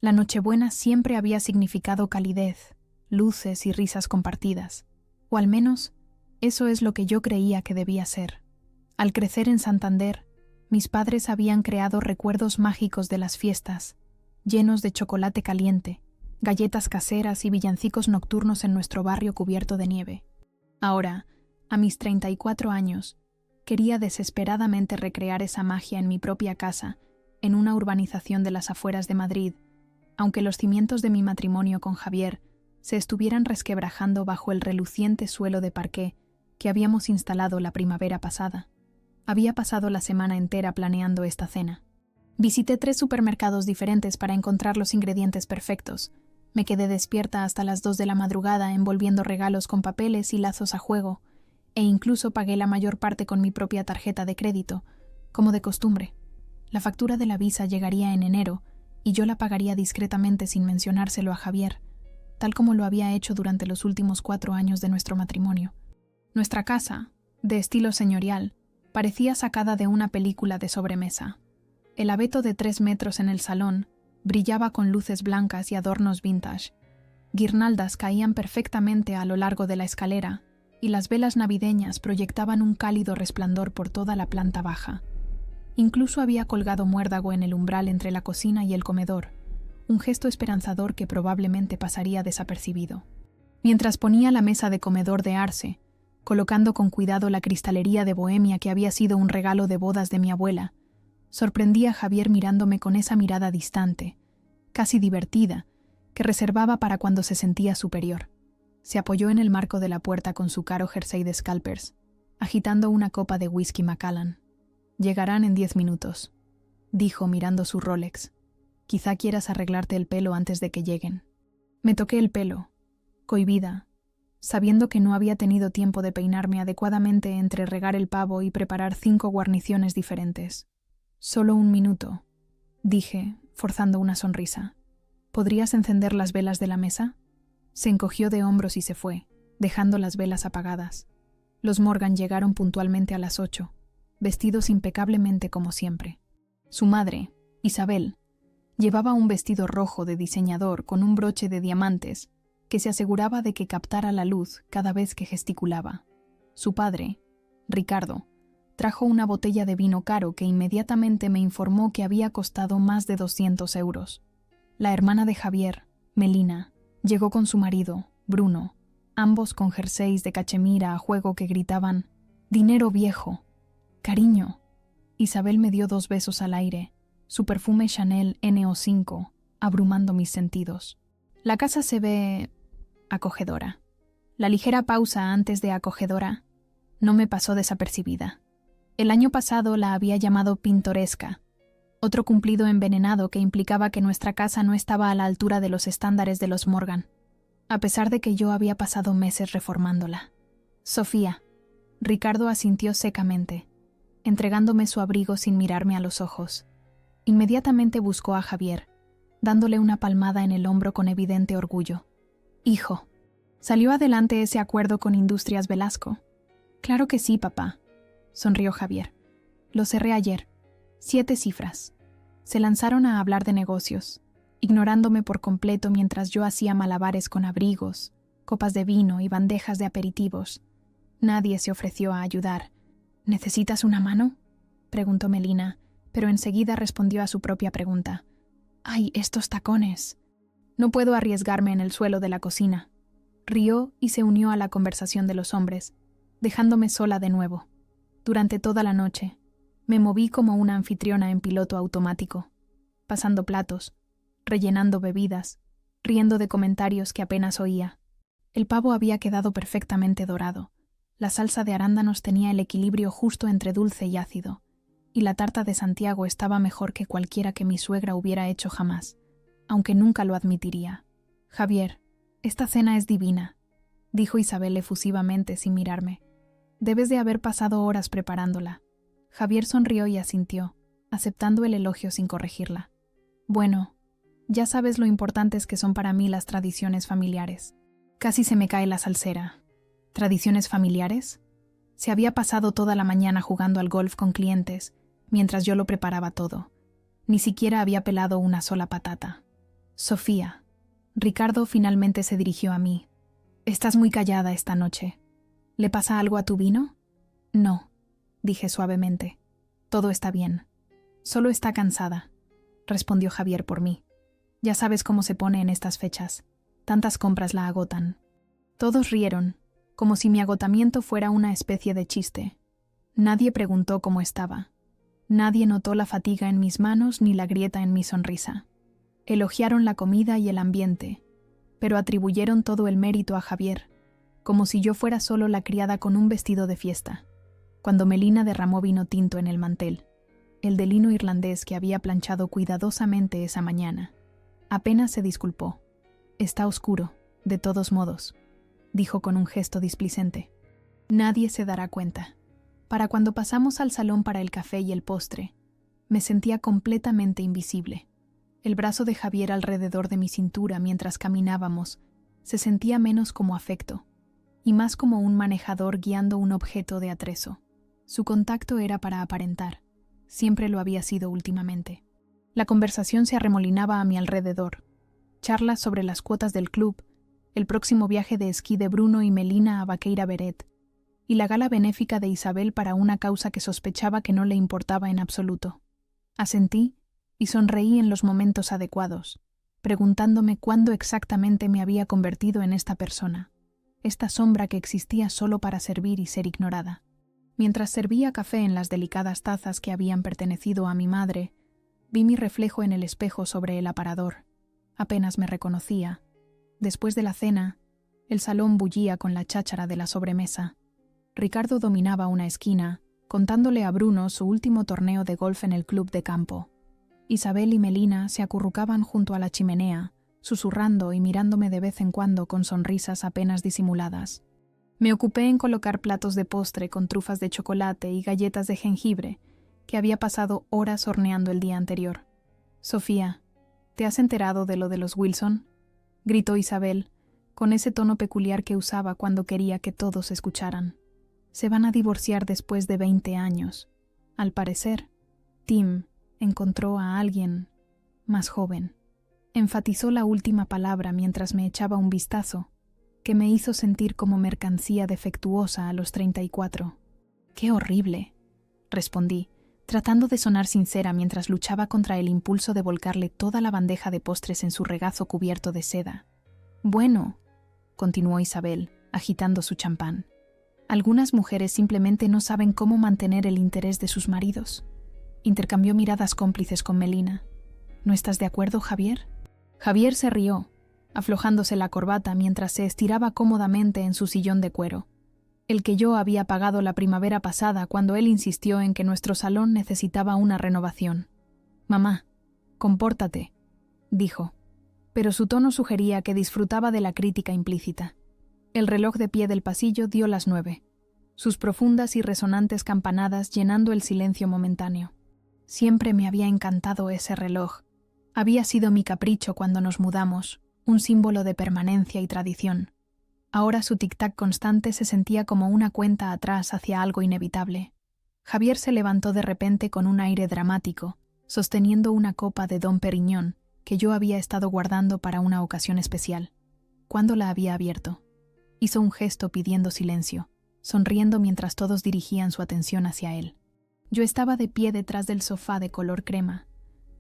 La Nochebuena siempre había significado calidez, luces y risas compartidas, o al menos eso es lo que yo creía que debía ser. Al crecer en Santander, mis padres habían creado recuerdos mágicos de las fiestas, llenos de chocolate caliente, galletas caseras y villancicos nocturnos en nuestro barrio cubierto de nieve. Ahora, a mis 34 años, quería desesperadamente recrear esa magia en mi propia casa, en una urbanización de las afueras de Madrid, aunque los cimientos de mi matrimonio con Javier se estuvieran resquebrajando bajo el reluciente suelo de parqué que habíamos instalado la primavera pasada. Había pasado la semana entera planeando esta cena. Visité 3 supermercados diferentes para encontrar los ingredientes perfectos. Me quedé despierta hasta las 2 de la madrugada envolviendo regalos con papeles y lazos a juego, e incluso pagué la mayor parte con mi propia tarjeta de crédito, como de costumbre. La factura de la visa llegaría en enero, y yo la pagaría discretamente sin mencionárselo a Javier, tal como lo había hecho durante los últimos 4 años de nuestro matrimonio. Nuestra casa, de estilo señorial, parecía sacada de una película de sobremesa. El abeto de 3 metros en el salón brillaba con luces blancas y adornos vintage. Guirnaldas caían perfectamente a lo largo de la escalera, y las velas navideñas proyectaban un cálido resplandor por toda la planta baja. Incluso había colgado muérdago en el umbral entre la cocina y el comedor, un gesto esperanzador que probablemente pasaría desapercibido. Mientras ponía la mesa de comedor de arce, colocando con cuidado la cristalería de bohemia que había sido un regalo de bodas de mi abuela, sorprendí a Javier mirándome con esa mirada distante, casi divertida, que reservaba para cuando se sentía superior. Se apoyó en el marco de la puerta con su caro jersey de scalpers, agitando una copa de whisky Macallan. «Llegarán en 10 minutos», dijo mirando su Rolex. «Quizá quieras arreglarte el pelo antes de que lleguen». Me toqué el pelo, cohibida, sabiendo que no había tenido tiempo de peinarme adecuadamente entre regar el pavo y preparar 5 guarniciones diferentes. «Solo 1 minuto», dije, forzando una sonrisa. «¿Podrías encender las velas de la mesa?» Se encogió de hombros y se fue, dejando las velas apagadas. Los Morgan llegaron puntualmente a las 8, vestidos impecablemente como siempre. Su madre, Isabel, llevaba un vestido rojo de diseñador con un broche de diamantes que se aseguraba de que captara la luz cada vez que gesticulaba. Su padre, Ricardo, trajo una botella de vino caro que inmediatamente me informó que había costado más de 200 euros. La hermana de Javier, Melina, llegó con su marido, Bruno, ambos con jerseys de cachemira a juego que gritaban «¡Dinero viejo! ¡Cariño!». Isabel me dio 2 besos al aire, su perfume Chanel NO5, abrumando mis sentidos. La casa se ve acogedora. La ligera pausa antes de acogedora no me pasó desapercibida. El año pasado la había llamado pintoresca, otro cumplido envenenado que implicaba que nuestra casa no estaba a la altura de los estándares de los Morgan, a pesar de que yo había pasado meses reformándola. «Sofía», Ricardo asintió secamente, entregándome su abrigo sin mirarme a los ojos. Inmediatamente buscó a Javier, dándole una palmada en el hombro con evidente orgullo. «Hijo, ¿salió adelante ese acuerdo con Industrias Velasco?» «Claro que sí, papá», sonrió Javier. «Lo cerré ayer. 7 cifras. Se lanzaron a hablar de negocios, ignorándome por completo mientras yo hacía malabares con abrigos, copas de vino y bandejas de aperitivos. Nadie se ofreció a ayudar. «¿Necesitas una mano?», preguntó Melina, pero enseguida respondió a su propia pregunta. «¡Ay, estos tacones! No puedo arriesgarme en el suelo de la cocina». Rió y se unió a la conversación de los hombres, dejándome sola de nuevo. Durante toda la noche, me moví como una anfitriona en piloto automático, pasando platos, rellenando bebidas, riendo de comentarios que apenas oía. El pavo había quedado perfectamente dorado, la salsa de arándanos tenía el equilibrio justo entre dulce y ácido, y la tarta de Santiago estaba mejor que cualquiera que mi suegra hubiera hecho jamás, aunque nunca lo admitiría. «Javier, esta cena es divina», dijo Isabel efusivamente sin mirarme. «Debes de haber pasado horas preparándola». Javier sonrió y asintió, aceptando el elogio sin corregirla. «Bueno, ya sabes lo importantes que son para mí las tradiciones familiares». Casi se me cae la salsera. ¿Tradiciones familiares? Se había pasado toda la mañana jugando al golf con clientes, mientras yo lo preparaba todo. Ni siquiera había pelado una sola patata. Sofía. Ricardo finalmente se dirigió a mí. Estás muy callada esta noche. ¿Le pasa algo a tu vino? No, dije suavemente. Todo está bien. Solo está cansada, respondió Javier por mí. Ya sabes cómo se pone en estas fechas. Tantas compras la agotan. Todos rieron, como si mi agotamiento fuera una especie de chiste. Nadie preguntó cómo estaba. Nadie notó la fatiga en mis manos ni la grieta en mi sonrisa. Elogiaron la comida y el ambiente, pero atribuyeron todo el mérito a Javier, como si yo fuera solo la criada con un vestido de fiesta. Cuando Melina derramó vino tinto en el mantel, el de lino irlandés que había planchado cuidadosamente esa mañana, apenas se disculpó. Está oscuro, de todos modos, dijo con un gesto displicente. Nadie se dará cuenta. Para cuando pasamos al salón para el café y el postre, me sentía completamente invisible. El brazo de Javier alrededor de mi cintura mientras caminábamos se sentía menos como afecto, y más como un manejador guiando un objeto de atrezo. Su contacto era para aparentar. Siempre lo había sido últimamente. La conversación se arremolinaba a mi alrededor. Charlas sobre las cuotas del club, el próximo viaje de esquí de Bruno y Melina a Baqueira Beret, y la gala benéfica de Isabel para una causa que sospechaba que no le importaba en absoluto. Asentí y sonreí en los momentos adecuados, preguntándome cuándo exactamente me había convertido en esta persona, esta sombra que existía solo para servir y ser ignorada. Mientras servía café en las delicadas tazas que habían pertenecido a mi madre, vi mi reflejo en el espejo sobre el aparador. Apenas me reconocía. Después de la cena, el salón bullía con la cháchara de la sobremesa. Ricardo dominaba una esquina, contándole a Bruno su último torneo de golf en el club de campo. Isabel y Melina se acurrucaban junto a la chimenea, susurrando y mirándome de vez en cuando con sonrisas apenas disimuladas. Me ocupé en colocar platos de postre con trufas de chocolate y galletas de jengibre, que había pasado horas horneando el día anterior. «Sofía, ¿te has enterado de lo de los Wilson?», gritó Isabel, con ese tono peculiar que usaba cuando quería que todos escucharan. «Se van a divorciar después de 20 años. Al parecer, Tim encontró a alguien más joven». Enfatizó la última palabra mientras me echaba un vistazo, que me hizo sentir como mercancía defectuosa a los 34. «¡Qué horrible!», respondí, tratando de sonar sincera mientras luchaba contra el impulso de volcarle toda la bandeja de postres en su regazo cubierto de seda. «Bueno», continuó Isabel, agitando su champán, «algunas mujeres simplemente no saben cómo mantener el interés de sus maridos». Intercambió miradas cómplices con Melina. «¿No estás de acuerdo, Javier?». Javier se rió, aflojándose la corbata mientras se estiraba cómodamente en su sillón de cuero, el que yo había pagado la primavera pasada cuando él insistió en que nuestro salón necesitaba una renovación. «Mamá, compórtate», dijo, pero su tono sugería que disfrutaba de la crítica implícita. El reloj de pie del pasillo dio las 9, sus profundas y resonantes campanadas llenando el silencio momentáneo. Siempre me había encantado ese reloj. Había sido mi capricho cuando nos mudamos, un símbolo de permanencia y tradición. Ahora su tic-tac constante se sentía como una cuenta atrás hacia algo inevitable. Javier se levantó de repente con un aire dramático, sosteniendo una copa de Dom Pérignon que yo había estado guardando para una ocasión especial. ¿Cuándo la había abierto? Hizo un gesto pidiendo silencio, sonriendo mientras todos dirigían su atención hacia él. Yo estaba de pie detrás del sofá de color crema,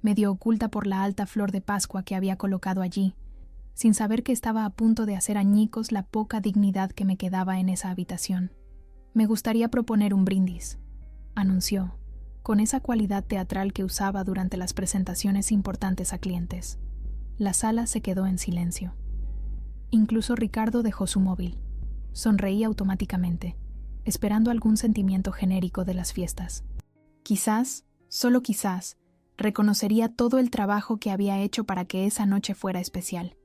medio oculta por la alta flor de Pascua que había colocado allí, sin saber que estaba a punto de hacer añicos la poca dignidad que me quedaba en esa habitación. «Me gustaría proponer un brindis», anunció, con esa cualidad teatral que usaba durante las presentaciones importantes a clientes. La sala se quedó en silencio. Incluso Ricardo dejó su móvil. Sonreí automáticamente, esperando algún sentimiento genérico de las fiestas. Quizás, solo quizás, reconocería todo el trabajo que había hecho para que esa noche fuera especial.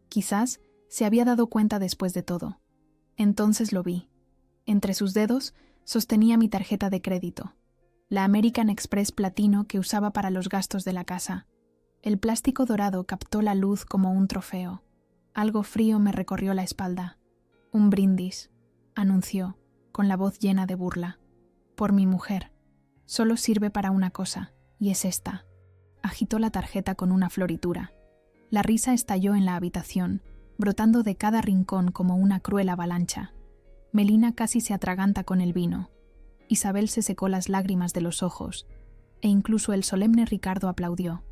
Quizás se había dado cuenta después de todo. Entonces lo vi. Entre sus dedos sostenía mi tarjeta de crédito, la American Express platino que usaba para los gastos de la casa. El plástico dorado captó la luz como un trofeo. Algo frío me recorrió la espalda. «Un brindis», anunció, con la voz llena de burla. «Por mi mujer. Solo sirve para una cosa, y es esta». Agitó la tarjeta con una floritura. La risa estalló en la habitación, brotando de cada rincón como una cruel avalancha. Melina casi se atraganta con el vino. Isabel se secó las lágrimas de los ojos, e incluso el solemne Ricardo aplaudió,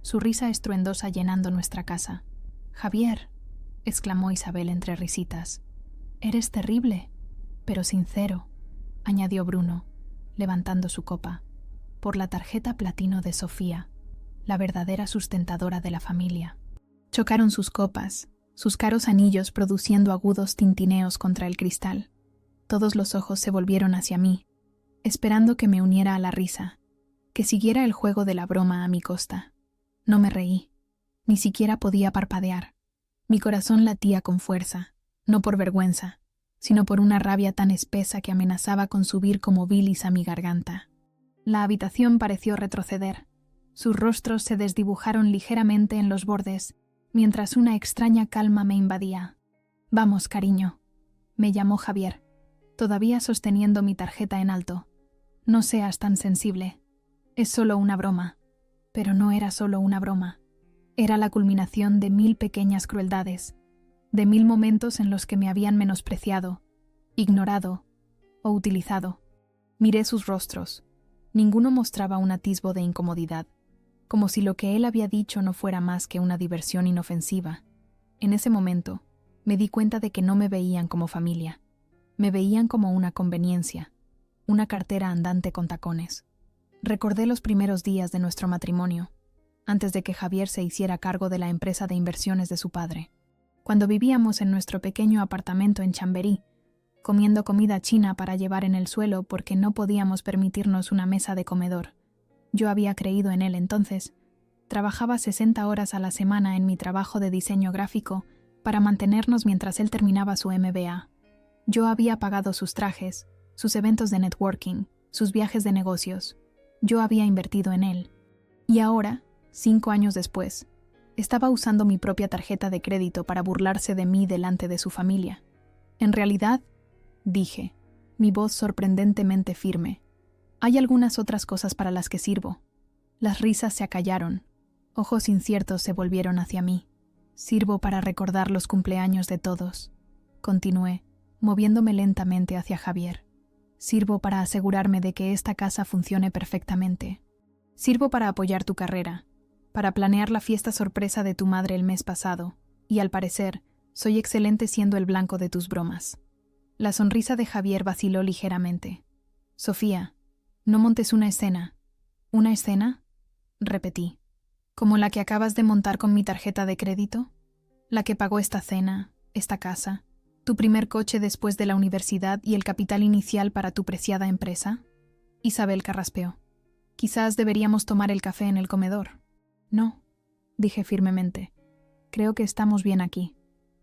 su risa estruendosa llenando nuestra casa. «Javier», exclamó Isabel entre risitas. «Eres terrible, pero sincero», añadió Bruno, levantando su copa, «por la tarjeta platino de Sofía, la verdadera sustentadora de la familia». Chocaron sus copas, sus caros anillos produciendo agudos tintineos contra el cristal. Todos los ojos se volvieron hacia mí, esperando que me uniera a la risa, que siguiera el juego de la broma a mi costa. No me reí, ni siquiera podía parpadear. Mi corazón latía con fuerza, no por vergüenza, sino por una rabia tan espesa que amenazaba con subir como bilis a mi garganta. La habitación pareció retroceder. Sus rostros se desdibujaron ligeramente en los bordes, mientras una extraña calma me invadía. «Vamos, cariño», me llamó Javier, todavía sosteniendo mi tarjeta en alto. «No seas tan sensible. Es solo una broma». Pero no era solo una broma. Era la culminación de 1000 pequeñas crueldades, de 1000 momentos en los que me habían menospreciado, ignorado o utilizado. Miré sus rostros. Ninguno mostraba un atisbo de incomodidad, como si lo que él había dicho no fuera más que una diversión inofensiva. En ese momento, me di cuenta de que no me veían como familia. Me veían como una conveniencia, una cartera andante con tacones. Recordé los primeros días de nuestro matrimonio, antes de que Javier se hiciera cargo de la empresa de inversiones de su padre. Cuando vivíamos en nuestro pequeño apartamento en Chamberí, comiendo comida china para llevar en el suelo porque no podíamos permitirnos una mesa de comedor. Yo había creído en él entonces. Trabajaba 60 horas a la semana en mi trabajo de diseño gráfico para mantenernos mientras él terminaba su MBA. Yo había pagado sus trajes, sus eventos de networking, sus viajes de negocios. Yo había invertido en él. Y ahora, 5 años después, estaba usando mi propia tarjeta de crédito para burlarse de mí delante de su familia. En realidad, dije, mi voz sorprendentemente firme, hay algunas otras cosas para las que sirvo. Las risas se acallaron. Ojos inciertos se volvieron hacia mí. Sirvo para recordar los cumpleaños de todos. Continué, moviéndome lentamente hacia Javier. Sirvo para asegurarme de que esta casa funcione perfectamente. Sirvo para apoyar tu carrera, para planear la fiesta sorpresa de tu madre el mes pasado, y al parecer, soy excelente siendo el blanco de tus bromas. La sonrisa de Javier vaciló ligeramente. Sofía, no montes una escena. ¿Una escena?, repetí. ¿Como la que acabas de montar con mi tarjeta de crédito? ¿La que pagó esta cena, esta casa, tu primer coche después de la universidad y el capital inicial para tu preciada empresa? Isabel carraspeó. Quizás deberíamos tomar el café en el comedor. No, dije firmemente. Creo que estamos bien aquí.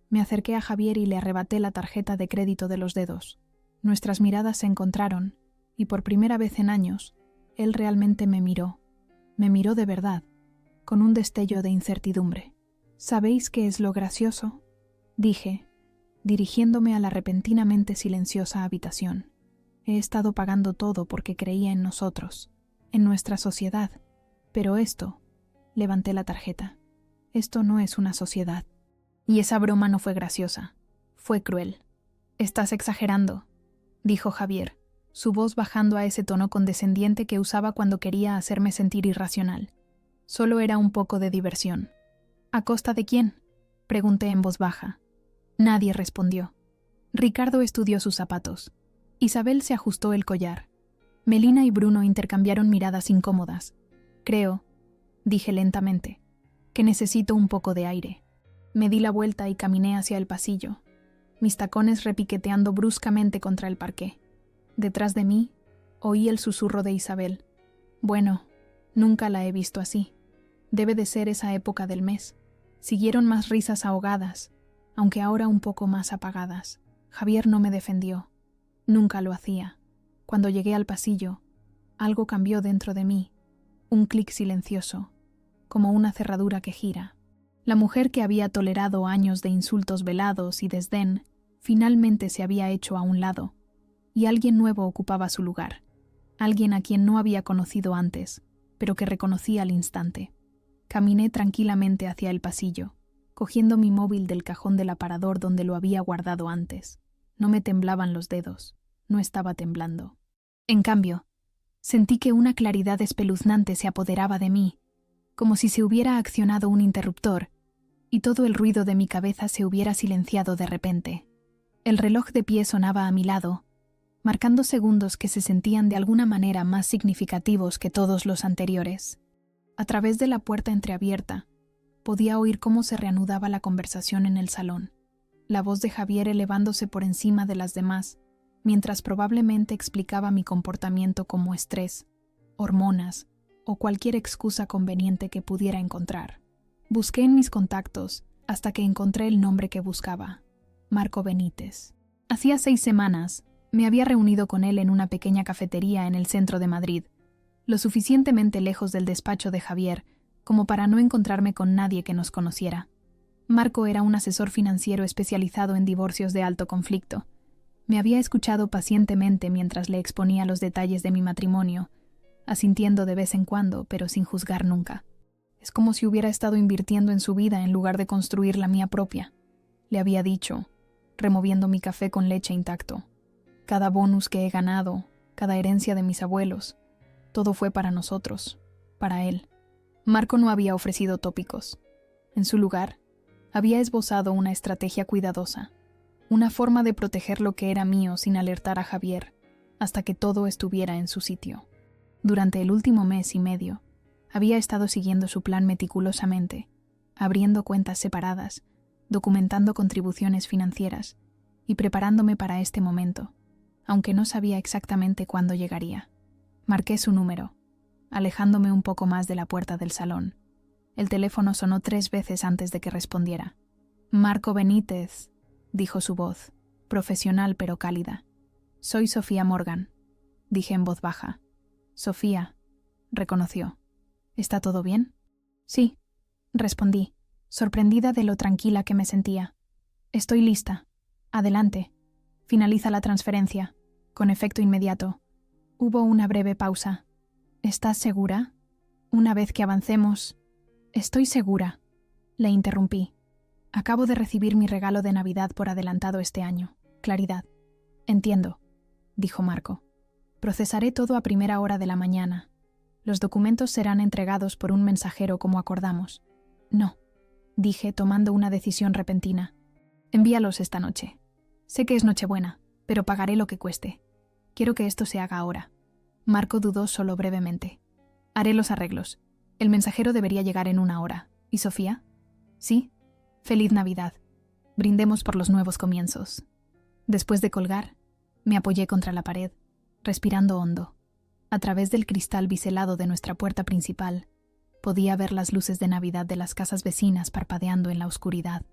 Me acerqué a Javier y le arrebaté la tarjeta de crédito de los dedos. Nuestras miradas se encontraron, y por primera vez en años, él realmente me miró. Me miró de verdad, con un destello de incertidumbre. ¿Sabéis qué es lo gracioso?, dije, dirigiéndome a la repentinamente silenciosa habitación. He estado pagando todo porque creía en nosotros, en nuestra sociedad, pero esto, levanté la tarjeta, esto no es una sociedad. Y esa broma no fue graciosa, fue cruel. Estás exagerando, dijo Javier, su voz bajando a ese tono condescendiente que usaba cuando quería hacerme sentir irracional. Solo era un poco de diversión. ¿A costa de quién?, pregunté en voz baja. Nadie respondió. Ricardo estudió sus zapatos. Isabel se ajustó el collar. Melina y Bruno intercambiaron miradas incómodas. Creo, dije lentamente, que necesito un poco de aire. Me di la vuelta y caminé hacia el pasillo, mis tacones repiqueteando bruscamente contra el parqué. Detrás de mí, oí el susurro de Isabel. Bueno, nunca la he visto así. Debe de ser esa época del mes. Siguieron más risas ahogadas, aunque ahora un poco más apagadas. Javier no me defendió. Nunca lo hacía. Cuando llegué al pasillo, algo cambió dentro de mí. Un clic silencioso, como una cerradura que gira. La mujer que había tolerado años de insultos velados y desdén, finalmente se había hecho a un lado, y alguien nuevo ocupaba su lugar. Alguien a quien no había conocido antes, pero que reconocí al instante. Caminé tranquilamente hacia el pasillo, cogiendo mi móvil del cajón del aparador donde lo había guardado antes. No me temblaban los dedos, no estaba temblando. En cambio, sentí que una claridad espeluznante se apoderaba de mí, como si se hubiera accionado un interruptor, y todo el ruido de mi cabeza se hubiera silenciado de repente. El reloj de pie sonaba a mi lado, marcando segundos que se sentían de alguna manera más significativos que todos los anteriores. A través de la puerta entreabierta, podía oír cómo se reanudaba la conversación en el salón, la voz de Javier elevándose por encima de las demás, mientras probablemente explicaba mi comportamiento como estrés, hormonas o cualquier excusa conveniente que pudiera encontrar. Busqué en mis contactos hasta que encontré el nombre que buscaba, Marco Benítez. Hacía 6 semanas me había reunido con él en una pequeña cafetería en el centro de Madrid, lo suficientemente lejos del despacho de Javier como para no encontrarme con nadie que nos conociera. Marco era un asesor financiero especializado en divorcios de alto conflicto. Me había escuchado pacientemente mientras le exponía los detalles de mi matrimonio, asintiendo de vez en cuando, pero sin juzgar nunca. Es como si hubiera estado invirtiendo en su vida en lugar de construir la mía propia, le había dicho, removiendo mi café con leche intacto. Cada bonus que he ganado, cada herencia de mis abuelos, todo fue para nosotros, para él. Marco no había ofrecido tópicos. En su lugar, había esbozado una estrategia cuidadosa, una forma de proteger lo que era mío sin alertar a Javier, hasta que todo estuviera en su sitio. Durante el último mes y medio, había estado siguiendo su plan meticulosamente, abriendo cuentas separadas, documentando contribuciones financieras y preparándome para este momento, aunque no sabía exactamente cuándo llegaría. Marqué su número, alejándome un poco más de la puerta del salón. El teléfono sonó 3 veces antes de que respondiera. «Marco Benítez», dijo su voz, profesional pero cálida. «Soy Sofía Morgan», dije en voz baja. «Sofía», reconoció. «¿Está todo bien?» «Sí», respondí, sorprendida de lo tranquila que me sentía. «Estoy lista. Adelante. Finaliza la transferencia, con efecto inmediato». Hubo una breve pausa. «¿Estás segura? Una vez que avancemos...» «Estoy segura», le interrumpí. «Acabo de recibir mi regalo de Navidad por adelantado este año. Claridad». «Entiendo», dijo Marco. «Procesaré todo a primera hora de la mañana. Los documentos serán entregados por un mensajero como acordamos». «No», dije tomando una decisión repentina. «Envíalos esta noche. Sé que es Nochebuena, pero pagaré lo que cueste. Quiero que esto se haga ahora». Marco dudó solo brevemente. «Haré los arreglos. El mensajero debería llegar en 1 hora. ¿Y Sofía?» «Sí. Feliz Navidad. Brindemos por los nuevos comienzos». Después de colgar, me apoyé contra la pared, respirando hondo. A través del cristal biselado de nuestra puerta principal, podía ver las luces de Navidad de las casas vecinas parpadeando en la oscuridad.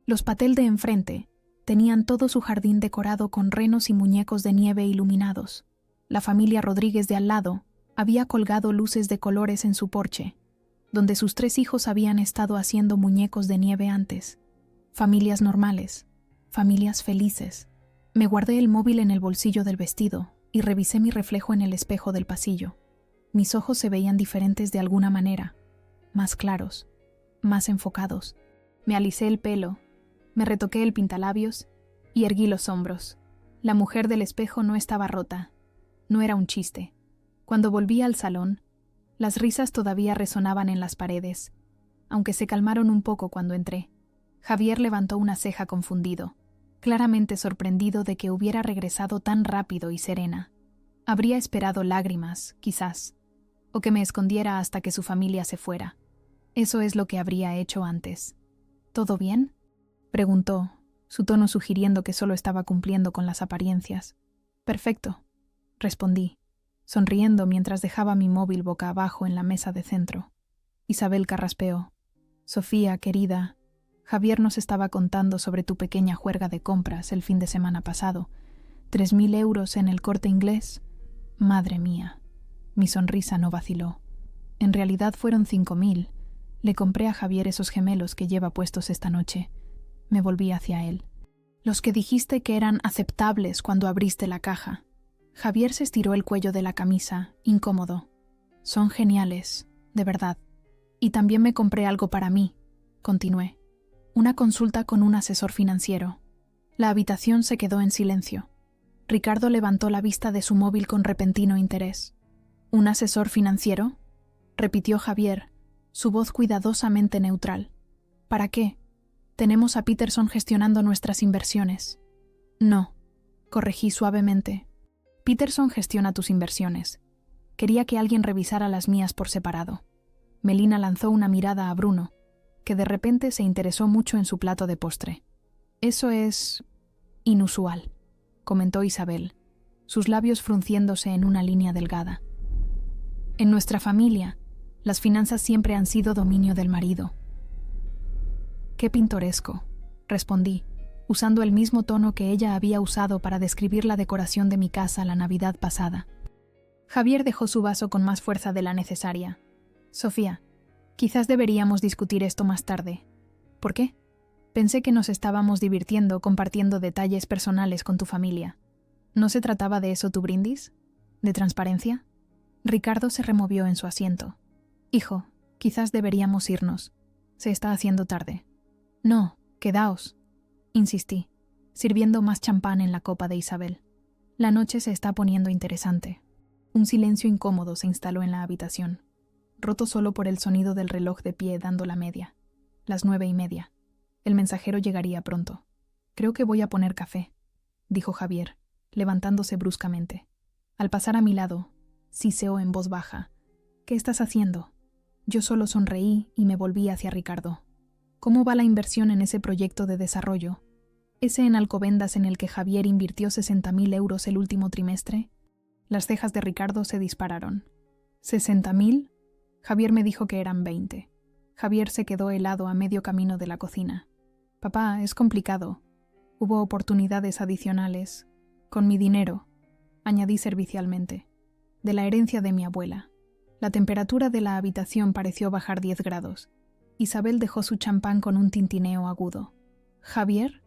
Los Patel de enfrente tenían todo su jardín decorado con renos y muñecos de nieve iluminados. La familia Rodríguez de al lado había colgado luces de colores en su porche, donde sus 3 hijos habían estado haciendo muñecos de nieve antes. Familias normales, familias felices. Me guardé el móvil en el bolsillo del vestido y revisé mi reflejo en el espejo del pasillo. Mis ojos se veían diferentes de alguna manera, más claros, más enfocados. Me alisé el pelo, me retoqué el pintalabios y erguí los hombros. La mujer del espejo no estaba rota, no era un chiste. Cuando volví al salón, las risas todavía resonaban en las paredes, aunque se calmaron un poco cuando entré. Javier levantó una ceja confundido, claramente sorprendido de que hubiera regresado tan rápido y serena. Habría esperado lágrimas, quizás, o que me escondiera hasta que su familia se fuera. Eso es lo que habría hecho antes. ¿Todo bien?, preguntó, su tono sugiriendo que solo estaba cumpliendo con las apariencias. «Perfecto», respondí, sonriendo mientras dejaba mi móvil boca abajo en la mesa de centro. Isabel carraspeó. «Sofía, querida, Javier nos estaba contando sobre tu pequeña juerga de compras el fin de semana pasado. 3.000 euros en el Corte Inglés. Madre mía». Mi sonrisa no vaciló. En realidad fueron 5.000. Le compré a Javier esos gemelos que lleva puestos esta noche. Me volví hacia él. «Los que dijiste que eran aceptables cuando abriste la caja». Javier se estiró el cuello de la camisa, incómodo. «Son geniales, de verdad. Y también me compré algo para mí, continué. Una consulta con un asesor financiero. La habitación se quedó en silencio. Ricardo levantó la vista de su móvil con repentino interés. ¿Un asesor financiero?, repitió Javier, su voz cuidadosamente neutral. ¿Para qué? Tenemos a Peterson gestionando nuestras inversiones. No, corregí suavemente. Peterson gestiona tus inversiones. Quería que alguien revisara las mías por separado. Melina lanzó una mirada a Bruno, que de repente se interesó mucho en su plato de postre. Eso es inusual, comentó Isabel, sus labios frunciéndose en una línea delgada. En nuestra familia, las finanzas siempre han sido dominio del marido. Qué pintoresco, respondí, usando el mismo tono que ella había usado para describir la decoración de mi casa la Navidad pasada. Javier dejó su vaso con más fuerza de la necesaria. Sofía, quizás deberíamos discutir esto más tarde. ¿Por qué? Pensé que nos estábamos divirtiendo compartiendo detalles personales con tu familia. ¿No se trataba de eso tu brindis? ¿De transparencia? Ricardo se removió en su asiento. Hijo, quizás deberíamos irnos. Se está haciendo tarde. No, quedaos, insistí, sirviendo más champán en la copa de Isabel. La noche se está poniendo interesante. Un silencio incómodo se instaló en la habitación, roto solo por el sonido del reloj de pie dando la media. Las 9:30. El mensajero llegaría pronto. Creo que voy a poner café, dijo Javier, levantándose bruscamente. Al pasar a mi lado, siseó en voz baja. ¿Qué estás haciendo? Yo solo sonreí y me volví hacia Ricardo. ¿Cómo va la inversión en ese proyecto de desarrollo? ¿Ese en Alcobendas en el que Javier invirtió 60.000 euros el último trimestre? Las cejas de Ricardo se dispararon. ¿60.000? Javier me dijo que eran 20. Javier se quedó helado a medio camino de la cocina. Papá, es complicado. Hubo oportunidades adicionales. Con mi dinero, añadí servicialmente. De la herencia de mi abuela. La temperatura de la habitación pareció bajar 10 grados. Isabel dejó su champán con un tintineo agudo. ¿Javier?,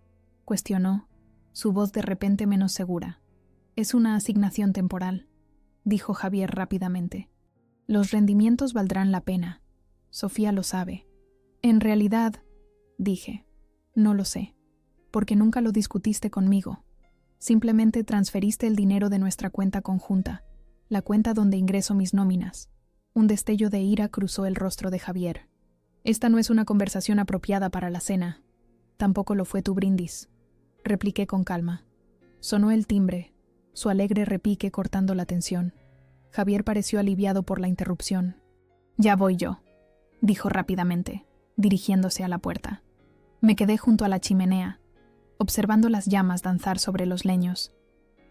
cuestionó, su voz de repente menos segura. Es una asignación temporal, dijo Javier rápidamente. Los rendimientos valdrán la pena. Sofía lo sabe. En realidad, dije, no lo sé, porque nunca lo discutiste conmigo. Simplemente transferiste el dinero de nuestra cuenta conjunta, la cuenta donde ingreso mis nóminas. Un destello de ira cruzó el rostro de Javier. Esta no es una conversación apropiada para la cena. Tampoco lo fue tu brindis, repliqué con calma. Sonó el timbre, su alegre repique cortando la tensión. Javier pareció aliviado por la interrupción. Ya voy yo, dijo rápidamente, dirigiéndose a la puerta. Me quedé junto a la chimenea, observando las llamas danzar sobre los leños.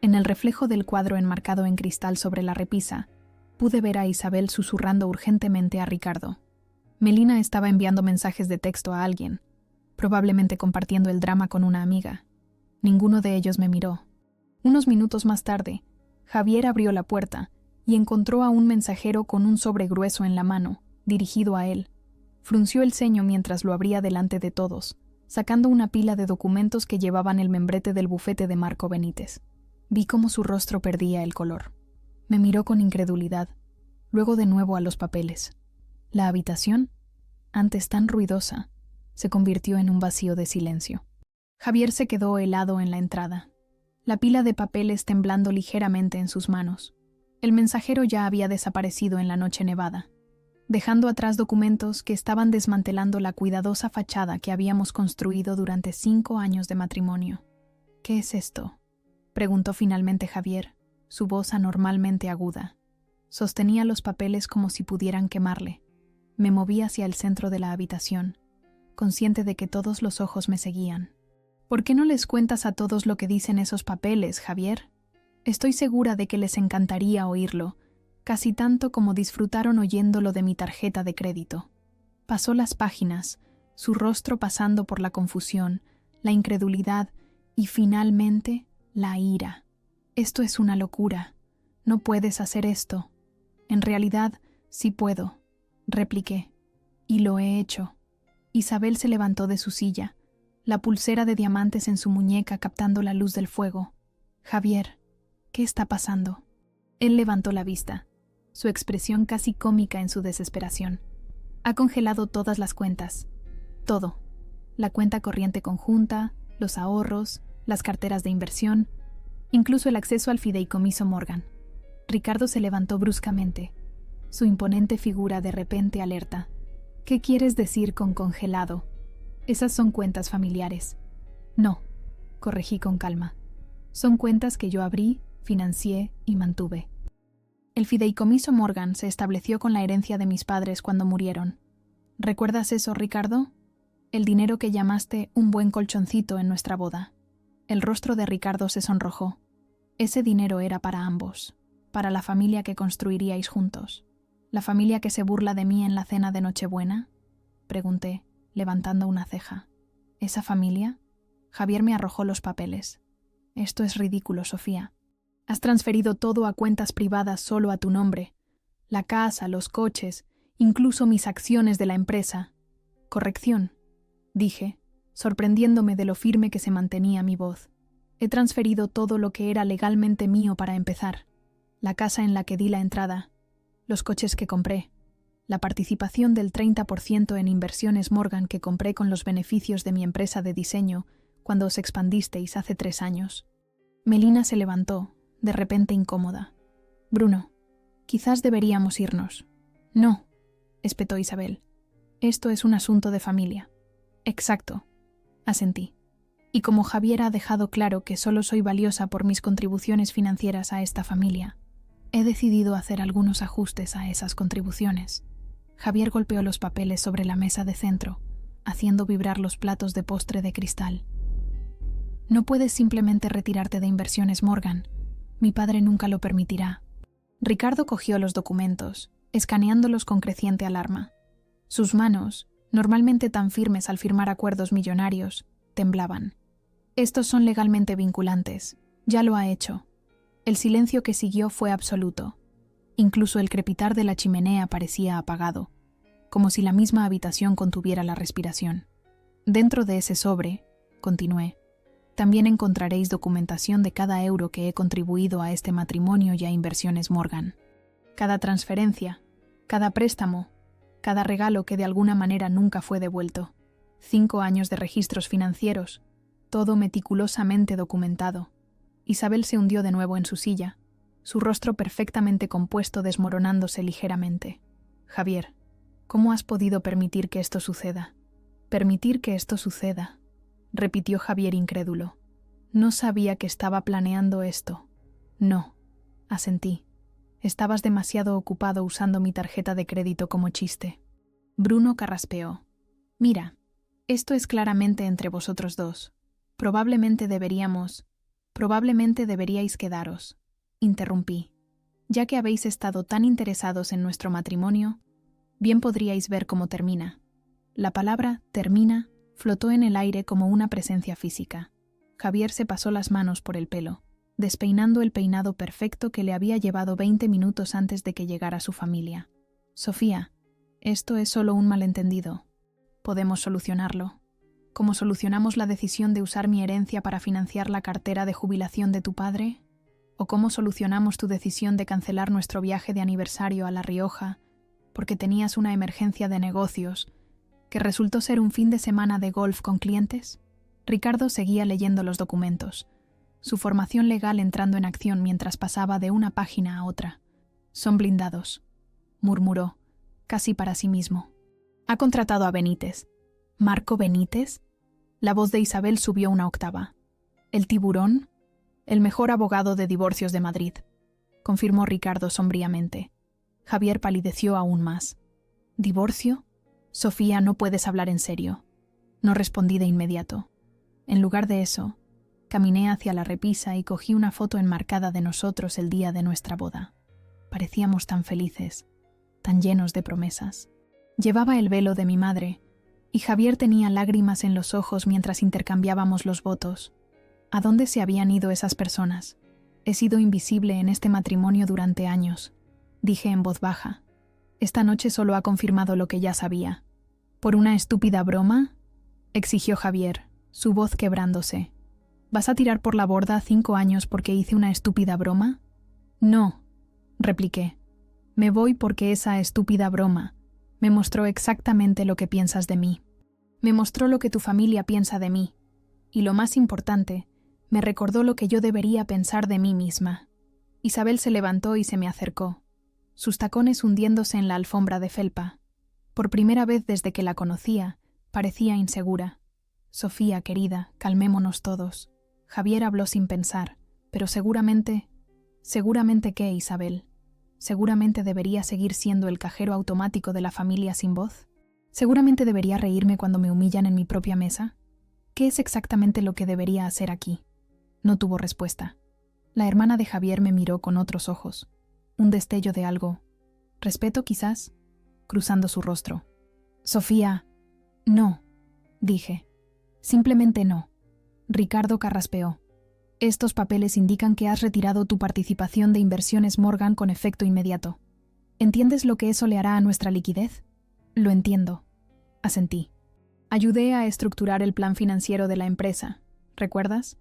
En el reflejo del cuadro enmarcado en cristal sobre la repisa, pude ver a Isabel susurrando urgentemente a Ricardo. Melina estaba enviando mensajes de texto a alguien, probablemente compartiendo el drama con una amiga. Ninguno de ellos me miró. Unos minutos más tarde, Javier abrió la puerta y encontró a un mensajero con un sobre grueso en la mano, dirigido a él. Frunció el ceño mientras lo abría delante de todos, sacando una pila de documentos que llevaban el membrete del bufete de Marco Benítez. Vi cómo su rostro perdía el color. Me miró con incredulidad, luego de nuevo a los papeles. La habitación, antes tan ruidosa, se convirtió en un vacío de silencio. Javier se quedó helado en la entrada, la pila de papeles temblando ligeramente en sus manos. El mensajero ya había desaparecido en la noche nevada, dejando atrás documentos que estaban desmantelando la cuidadosa fachada que habíamos construido durante 5 años de matrimonio. ¿Qué es esto?, preguntó finalmente Javier, su voz anormalmente aguda. Sostenía los papeles como si pudieran quemarle. Me moví hacia el centro de la habitación, consciente de que todos los ojos me seguían. ¿Por qué no les cuentas a todos lo que dicen esos papeles, Javier? Estoy segura de que les encantaría oírlo, casi tanto como disfrutaron oyéndolo de mi tarjeta de crédito. Pasó las páginas, su rostro pasando por la confusión, la incredulidad y finalmente la ira. Esto es una locura. No puedes hacer esto. En realidad, sí puedo, repliqué. Y lo he hecho. Isabel se levantó de su silla, la pulsera de diamantes en su muñeca captando la luz del fuego. Javier, ¿qué está pasando? Él levantó la vista, su expresión casi cómica en su desesperación. Ha congelado todas las cuentas. Todo. La cuenta corriente conjunta, los ahorros, las carteras de inversión, incluso el acceso al fideicomiso Morgan. Ricardo se levantó bruscamente, su imponente figura de repente alerta. ¿Qué quieres decir con congelado? Esas son cuentas familiares. No, corregí con calma. Son cuentas que yo abrí, financié y mantuve. El fideicomiso Morgan se estableció con la herencia de mis padres cuando murieron. ¿Recuerdas eso, Ricardo? El dinero que llamaste un buen colchoncito en nuestra boda. El rostro de Ricardo se sonrojó. Ese dinero era para ambos, para la familia que construiríais juntos. ¿La familia que se burla de mí en la cena de Nochebuena? Pregunté, levantando una ceja. ¿Esa familia? Javier me arrojó los papeles. Esto es ridículo, Sofía. Has transferido todo a cuentas privadas solo a tu nombre. La casa, los coches, incluso mis acciones de la empresa. Corrección, dije, sorprendiéndome de lo firme que se mantenía mi voz. He transferido todo lo que era legalmente mío para empezar. La casa en la que di la entrada, los coches que compré, la participación del 30% en inversiones Morgan que compré con los beneficios de mi empresa de diseño cuando os expandisteis hace 3 años. Melina se levantó, de repente incómoda. Bruno, quizás deberíamos irnos. No, espetó Isabel. Esto es un asunto de familia. Exacto, asentí. Y como Javier ha dejado claro que solo soy valiosa por mis contribuciones financieras a esta familia, he decidido hacer algunos ajustes a esas contribuciones. Javier golpeó los papeles sobre la mesa de centro, haciendo vibrar los platos de postre de cristal. No puedes simplemente retirarte de Inversiones Morgan. Mi padre nunca lo permitirá. Ricardo cogió los documentos, escaneándolos con creciente alarma. Sus manos, normalmente tan firmes al firmar acuerdos millonarios, temblaban. Estos son legalmente vinculantes. Ya lo ha hecho. El silencio que siguió fue absoluto. Incluso el crepitar de la chimenea parecía apagado, como si la misma habitación contuviera la respiración. Dentro de ese sobre, continué, también encontraréis documentación de cada euro que he contribuido a este matrimonio y a Inversiones Morgan. Cada transferencia, cada préstamo, cada regalo que de alguna manera nunca fue devuelto. 5 años de registros financieros, todo meticulosamente documentado. Isabel se hundió de nuevo en su silla, su rostro perfectamente compuesto desmoronándose ligeramente. Javier, ¿cómo has podido permitir que esto suceda? Permitir que esto suceda, repitió Javier incrédulo. No sabía que estaba planeando esto. No, asentí. Estabas demasiado ocupado usando mi tarjeta de crédito como chiste. Bruno carraspeó. Mira, esto es claramente entre vosotros dos. Probablemente deberíais quedaros. Interrumpí. Ya que habéis estado tan interesados en nuestro matrimonio, bien podríais ver cómo termina. La palabra termina flotó en el aire como una presencia física. Javier se pasó las manos por el pelo, despeinando el peinado perfecto que le había llevado 20 minutos antes de que llegara su familia. Sofía, esto es solo un malentendido. Podemos solucionarlo. ¿Cómo solucionamos la decisión de usar mi herencia para financiar la cartera de jubilación de tu padre? ¿O cómo solucionamos tu decisión de cancelar nuestro viaje de aniversario a La Rioja porque tenías una emergencia de negocios que resultó ser un fin de semana de golf con clientes? Ricardo seguía leyendo los documentos, su formación legal entrando en acción mientras pasaba de una página a otra. Son blindados, murmuró, casi para sí mismo. Ha contratado a Benítez. ¿Marco Benítez? La voz de Isabel subió una octava. ¿El tiburón? El mejor abogado de divorcios de Madrid, confirmó Ricardo sombríamente. Javier palideció aún más. ¿Divorcio? Sofía, no puedes hablar en serio. No respondí de inmediato. En lugar de eso, caminé hacia la repisa y cogí una foto enmarcada de nosotros el día de nuestra boda. Parecíamos tan felices, tan llenos de promesas. Llevaba el velo de mi madre, y Javier tenía lágrimas en los ojos mientras intercambiábamos los votos. ¿A dónde se habían ido esas personas? He sido invisible en este matrimonio durante años, dije en voz baja. Esta noche solo ha confirmado lo que ya sabía. ¿Por una estúpida broma?, exigió Javier, su voz quebrándose. ¿Vas a tirar por la borda 5 años porque hice una estúpida broma? No, repliqué. Me voy porque esa estúpida broma, Me mostró exactamente lo que piensas de mí. Me mostró lo que tu familia piensa de mí. Y lo más importante, me recordó lo que yo debería pensar de mí misma. Isabel se levantó y se me acercó, sus tacones hundiéndose en la alfombra de felpa. Por primera vez desde que la conocía, parecía insegura. Sofía, querida, calmémonos todos. Javier habló sin pensar, pero seguramente... ¿Seguramente qué, Isabel? ¿Seguramente debería seguir siendo el cajero automático de la familia sin voz? ¿Seguramente debería reírme cuando me humillan en mi propia mesa? ¿Qué es exactamente lo que debería hacer aquí? No tuvo respuesta. La hermana de Javier me miró con otros ojos. Un destello de algo. ¿Respeto, quizás? Cruzando su rostro. Sofía. No, dije. Simplemente no. Ricardo carraspeó. Estos papeles indican que has retirado tu participación de Inversiones Morgan con efecto inmediato. ¿Entiendes lo que eso le hará a nuestra liquidez? Lo entiendo. Asentí. Ayudé a estructurar el plan financiero de la empresa. ¿Recuerdas?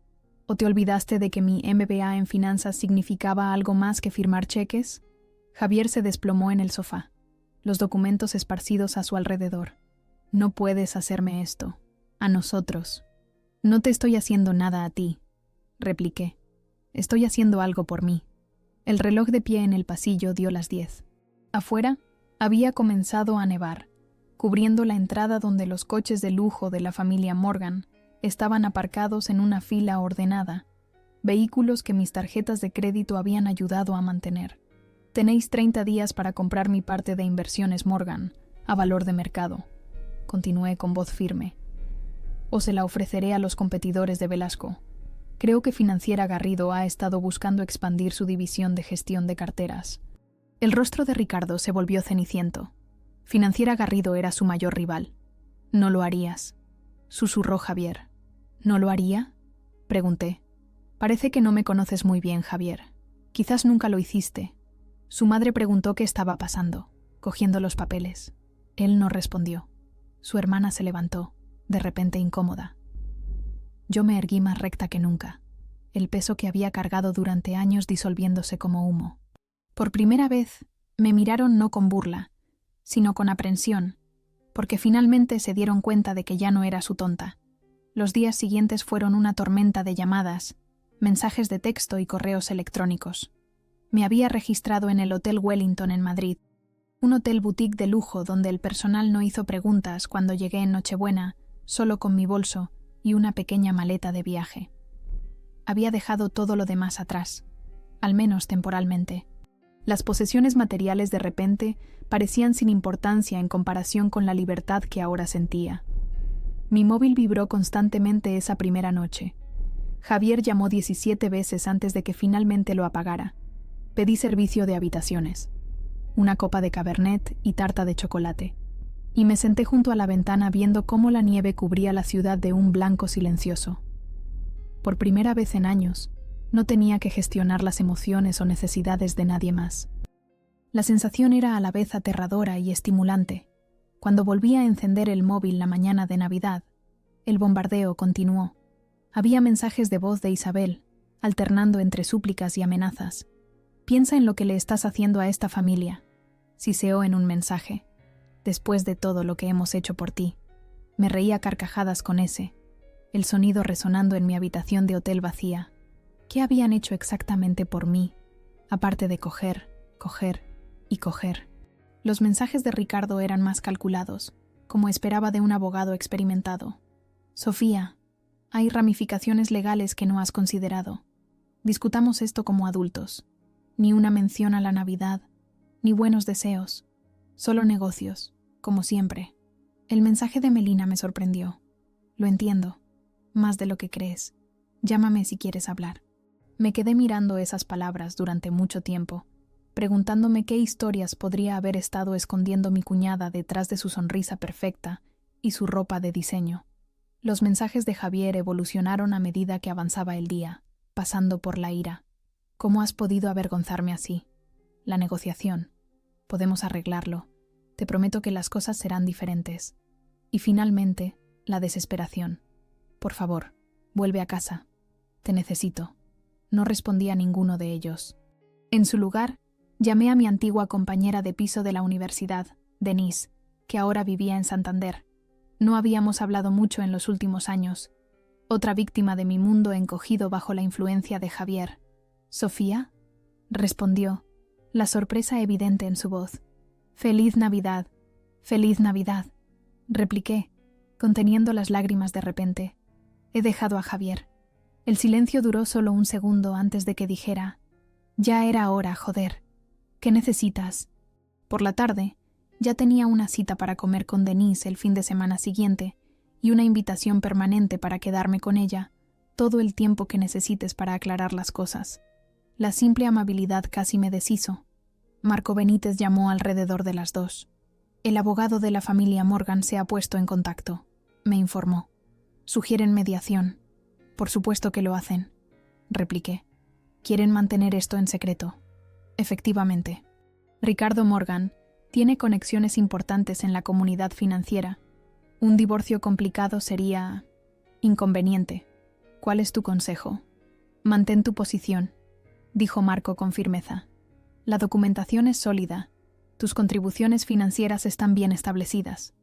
¿O te olvidaste de que mi MBA en finanzas significaba algo más que firmar cheques? Javier se desplomó en el sofá, los documentos esparcidos a su alrededor. No puedes hacerme esto. A nosotros. No te estoy haciendo nada a ti, repliqué. Estoy haciendo algo por mí. El reloj de pie en el pasillo dio las 10. Afuera había comenzado a nevar, cubriendo la entrada donde los coches de lujo de la familia Morgan estaban aparcados en una fila ordenada, vehículos que mis tarjetas de crédito habían ayudado a mantener. Tenéis 30 días para comprar mi parte de Inversiones Morgan, a valor de mercado. Continué con voz firme. O se la ofreceré a los competidores de Velasco. Creo que Financiera Garrido ha estado buscando expandir su división de gestión de carteras. El rostro de Ricardo se volvió ceniciento. Financiera Garrido era su mayor rival. No lo harías, susurró Javier. ¿No lo haría? Pregunté. Parece que no me conoces muy bien, Javier. Quizás nunca lo hiciste. Su madre preguntó qué estaba pasando, cogiendo los papeles. Él no respondió. Su hermana se levantó, de repente incómoda. Yo me erguí más recta que nunca, el peso que había cargado durante años disolviéndose como humo. Por primera vez, me miraron no con burla, sino con aprensión, porque finalmente se dieron cuenta de que ya no era su tonta. Los días siguientes fueron una tormenta de llamadas, mensajes de texto y correos electrónicos. Me había registrado en el Hotel Wellington en Madrid, un hotel boutique de lujo donde el personal no hizo preguntas cuando llegué en Nochebuena, solo con mi bolso y una pequeña maleta de viaje. Había dejado todo lo demás atrás, al menos temporalmente. Las posesiones materiales de repente parecían sin importancia en comparación con la libertad que ahora sentía. Mi móvil vibró constantemente esa primera noche. Javier llamó 17 veces antes de que finalmente lo apagara. Pedí servicio de habitaciones, una copa de Cabernet y tarta de chocolate, y me senté junto a la ventana viendo cómo la nieve cubría la ciudad de un blanco silencioso. Por primera vez en años, no tenía que gestionar las emociones o necesidades de nadie más. La sensación era a la vez aterradora y estimulante. Cuando volví a encender el móvil la mañana de Navidad, el bombardeo continuó. Había mensajes de voz de Isabel, alternando entre súplicas y amenazas. Piensa en lo que le estás haciendo a esta familia, siseó en un mensaje. Después de todo lo que hemos hecho por ti. Me reía a carcajadas con ese, el sonido resonando en mi habitación de hotel vacía. ¿Qué habían hecho exactamente por mí, aparte de coger, coger y coger? Los mensajes de Ricardo eran más calculados, como esperaba de un abogado experimentado. Sofía, hay ramificaciones legales que no has considerado. Discutamos esto como adultos. Ni una mención a la Navidad, ni buenos deseos. Solo negocios, como siempre. El mensaje de Melina me sorprendió. Lo entiendo, más de lo que crees. Llámame si quieres hablar. Me quedé mirando esas palabras durante mucho tiempo, preguntándome qué historias podría haber estado escondiendo mi cuñada detrás de su sonrisa perfecta y su ropa de diseño. Los mensajes de Javier evolucionaron a medida que avanzaba el día, pasando por la ira. ¿Cómo has podido avergonzarme así? La negociación. Podemos arreglarlo. Te prometo que las cosas serán diferentes. Y finalmente, la desesperación. Por favor, vuelve a casa. Te necesito. No respondí a ninguno de ellos. En su lugar, llamé a mi antigua compañera de piso de la universidad, Denise, que ahora vivía en Santander. No habíamos hablado mucho en los últimos años. Otra víctima de mi mundo encogido bajo la influencia de Javier. ¿Sofía? Respondió, la sorpresa evidente en su voz. «Feliz Navidad, feliz Navidad», repliqué, conteniendo las lágrimas de repente. He dejado a Javier. El silencio duró solo un segundo antes de que dijera, «Ya era hora, joder. ¿Qué necesitas?» Por la tarde, ya tenía una cita para comer con Denise el fin de semana siguiente y una invitación permanente para quedarme con ella todo el tiempo que necesites para aclarar las cosas. La simple amabilidad casi me deshizo. Marco Benítez llamó alrededor de las 2. El abogado de la familia Morgan se ha puesto en contacto, me informó. Sugieren mediación. Por supuesto que lo hacen, repliqué. Quieren mantener esto en secreto. Efectivamente. Ricardo Morgan tiene conexiones importantes en la comunidad financiera. Un divorcio complicado sería inconveniente. ¿Cuál es tu consejo? Mantén tu posición, dijo Marco con firmeza. La documentación es sólida. Tus contribuciones financieras están bien establecidas.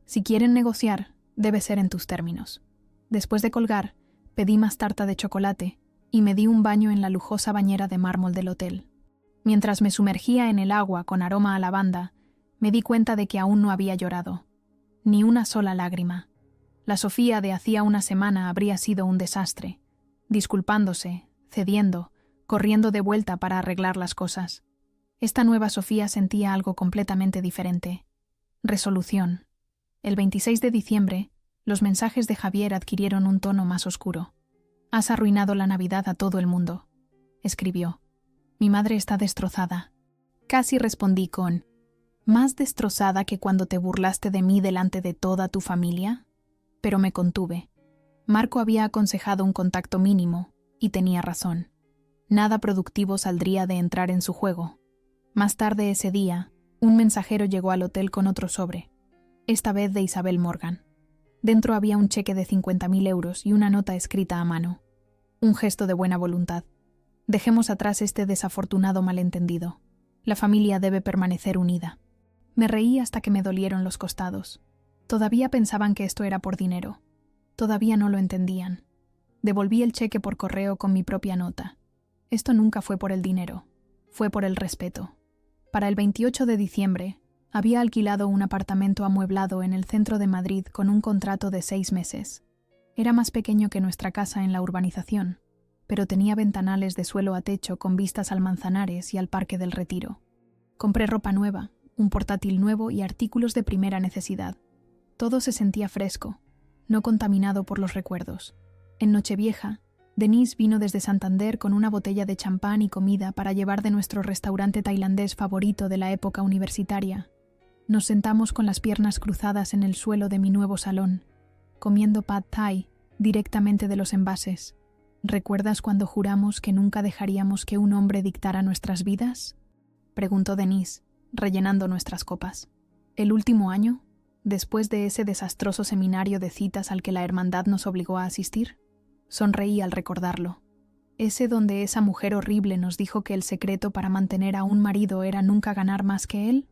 Si quieren negociar, debe ser en tus términos. Después de colgar, pedí más tarta de chocolate y me di un baño en la lujosa bañera de mármol del hotel. Mientras me sumergía en el agua con aroma a lavanda, me di cuenta de que aún no había llorado. Ni una sola lágrima. La Sofía de hacía una semana habría sido un desastre, disculpándose, cediendo, corriendo de vuelta para arreglar las cosas. Esta nueva Sofía sentía algo completamente diferente. Resolución. El 26 de diciembre, los mensajes de Javier adquirieron un tono más oscuro. «Has arruinado la Navidad a todo el mundo», escribió. «Mi madre está destrozada». Casi respondí con «¿Más destrozada que cuando te burlaste de mí delante de toda tu familia?» Pero me contuve. Marco había aconsejado un contacto mínimo, y tenía razón. Nada productivo saldría de entrar en su juego. Más tarde ese día, un mensajero llegó al hotel con otro sobre, esta vez de Isabel Morgan. Dentro había un cheque de 50.000 euros y una nota escrita a mano. Un gesto de buena voluntad. Dejemos atrás este desafortunado malentendido. La familia debe permanecer unida. Me reí hasta que me dolieron los costados. Todavía pensaban que esto era por dinero. Todavía no lo entendían. Devolví el cheque por correo con mi propia nota. Esto nunca fue por el dinero. Fue por el respeto. Para el 28 de diciembre, había alquilado un apartamento amueblado en el centro de Madrid con un contrato de 6 meses. Era más pequeño que nuestra casa en la urbanización, pero tenía ventanales de suelo a techo con vistas al Manzanares y al Parque del Retiro. Compré ropa nueva, un portátil nuevo y artículos de primera necesidad. Todo se sentía fresco, no contaminado por los recuerdos. En Nochevieja, Denise vino desde Santander con una botella de champán y comida para llevar de nuestro restaurante tailandés favorito de la época universitaria. Nos sentamos con las piernas cruzadas en el suelo de mi nuevo salón, comiendo pad thai directamente de los envases. ¿Recuerdas cuando juramos que nunca dejaríamos que un hombre dictara nuestras vidas?, preguntó Denise, rellenando nuestras copas. ¿El último año, después de ese desastroso seminario de citas al que la hermandad nos obligó a asistir? Sonreí al recordarlo. Ese donde esa mujer horrible nos dijo que el secreto para mantener a un marido era nunca ganar más que él.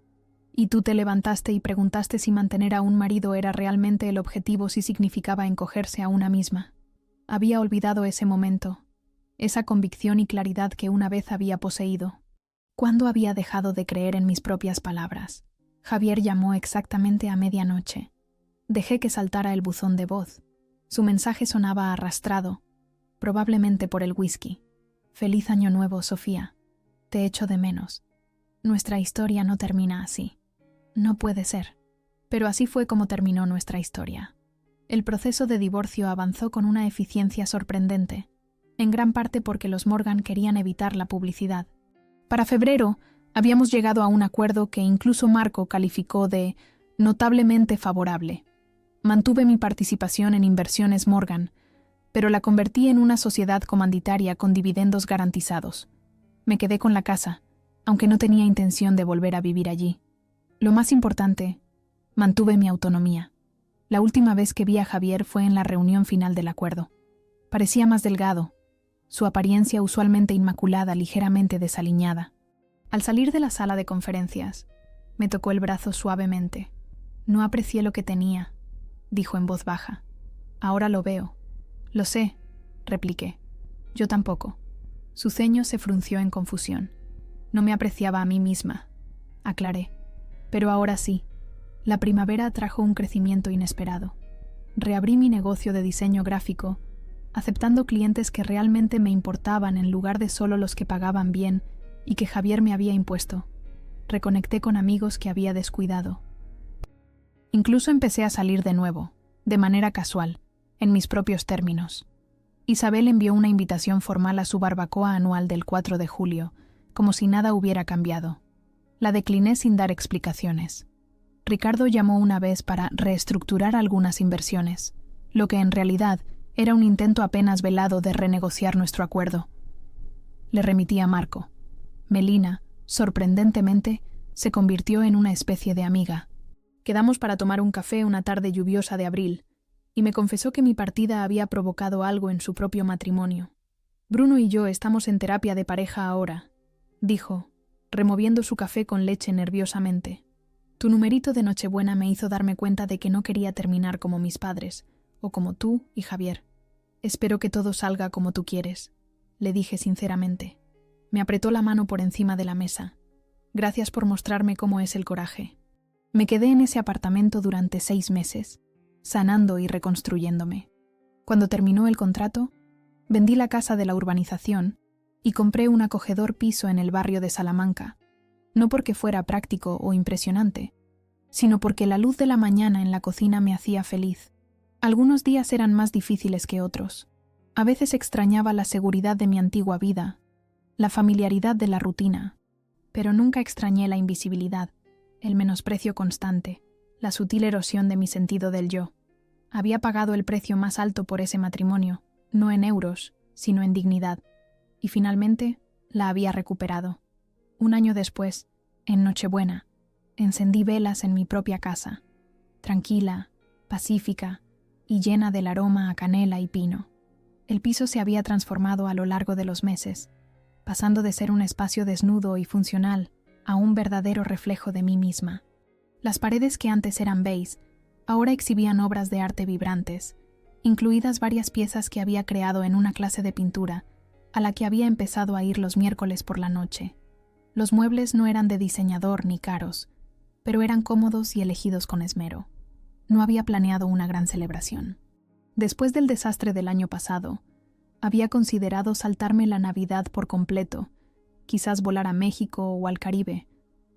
Y tú te levantaste y preguntaste si mantener a un marido era realmente el objetivo, si significaba encogerse a una misma. Había olvidado ese momento, esa convicción y claridad que una vez había poseído. ¿Cuándo había dejado de creer en mis propias palabras? Javier llamó exactamente a medianoche. Dejé que saltara el buzón de voz. Su mensaje sonaba arrastrado, probablemente por el whisky. «Feliz Año Nuevo, Sofía. Te echo de menos. Nuestra historia no termina así». No puede ser. Pero así fue como terminó nuestra historia. El proceso de divorcio avanzó con una eficiencia sorprendente, en gran parte porque los Morgan querían evitar la publicidad. Para febrero, habíamos llegado a un acuerdo que incluso Marco calificó de notablemente favorable. Mantuve mi participación en Inversiones Morgan, pero la convertí en una sociedad comanditaria con dividendos garantizados. Me quedé con la casa, aunque no tenía intención de volver a vivir allí. Lo más importante, mantuve mi autonomía. La última vez que vi a Javier fue en la reunión final del acuerdo. Parecía más delgado, su apariencia usualmente inmaculada ligeramente desaliñada. Al salir de la sala de conferencias, me tocó el brazo suavemente. No aprecié lo que tenía, dijo en voz baja. Ahora lo veo. Lo sé, repliqué. Yo tampoco. Su ceño se frunció en confusión. No me apreciaba a mí misma, aclaré. Pero ahora sí. La primavera trajo un crecimiento inesperado. Reabrí mi negocio de diseño gráfico, aceptando clientes que realmente me importaban en lugar de solo los que pagaban bien y que Javier me había impuesto. Reconecté con amigos que había descuidado. Incluso empecé a salir de nuevo, de manera casual, en mis propios términos. Isabel envió una invitación formal a su barbacoa anual del 4 de julio, como si nada hubiera cambiado. La decliné sin dar explicaciones. Ricardo llamó una vez para reestructurar algunas inversiones, lo que en realidad era un intento apenas velado de renegociar nuestro acuerdo. Le remití a Marco. Melina, sorprendentemente, se convirtió en una especie de amiga. Quedamos para tomar un café una tarde lluviosa de abril, y me confesó que mi partida había provocado algo en su propio matrimonio. Bruno y yo estamos en terapia de pareja ahora, dijo, removiendo su café con leche nerviosamente. Tu numerito de Nochebuena me hizo darme cuenta de que no quería terminar como mis padres, o como tú y Javier. Espero que todo salga como tú quieres, le dije sinceramente. Me apretó la mano por encima de la mesa. Gracias por mostrarme cómo es el coraje. Me quedé en ese apartamento durante 6 meses, sanando y reconstruyéndome. Cuando terminó el contrato, vendí la casa de la urbanización y compré un acogedor piso en el barrio de Salamanca, no porque fuera práctico o impresionante, sino porque la luz de la mañana en la cocina me hacía feliz. Algunos días eran más difíciles que otros. A veces extrañaba la seguridad de mi antigua vida, la familiaridad de la rutina, pero nunca extrañé la invisibilidad, el menosprecio constante, la sutil erosión de mi sentido del yo. Había pagado el precio más alto por ese matrimonio, no en euros, sino en dignidad, y finalmente la había recuperado. Un año después, en Nochebuena, encendí velas en mi propia casa, tranquila, pacífica y llena del aroma a canela y pino. El piso se había transformado a lo largo de los meses, pasando de ser un espacio desnudo y funcional a un verdadero reflejo de mí misma. Las paredes que antes eran beige, ahora exhibían obras de arte vibrantes, incluidas varias piezas que había creado en una clase de pintura, a la que había empezado a ir los miércoles por la noche. Los muebles no eran de diseñador ni caros, pero eran cómodos y elegidos con esmero. No había planeado una gran celebración. Después del desastre del año pasado, había considerado saltarme la Navidad por completo, quizás volar a México o al Caribe,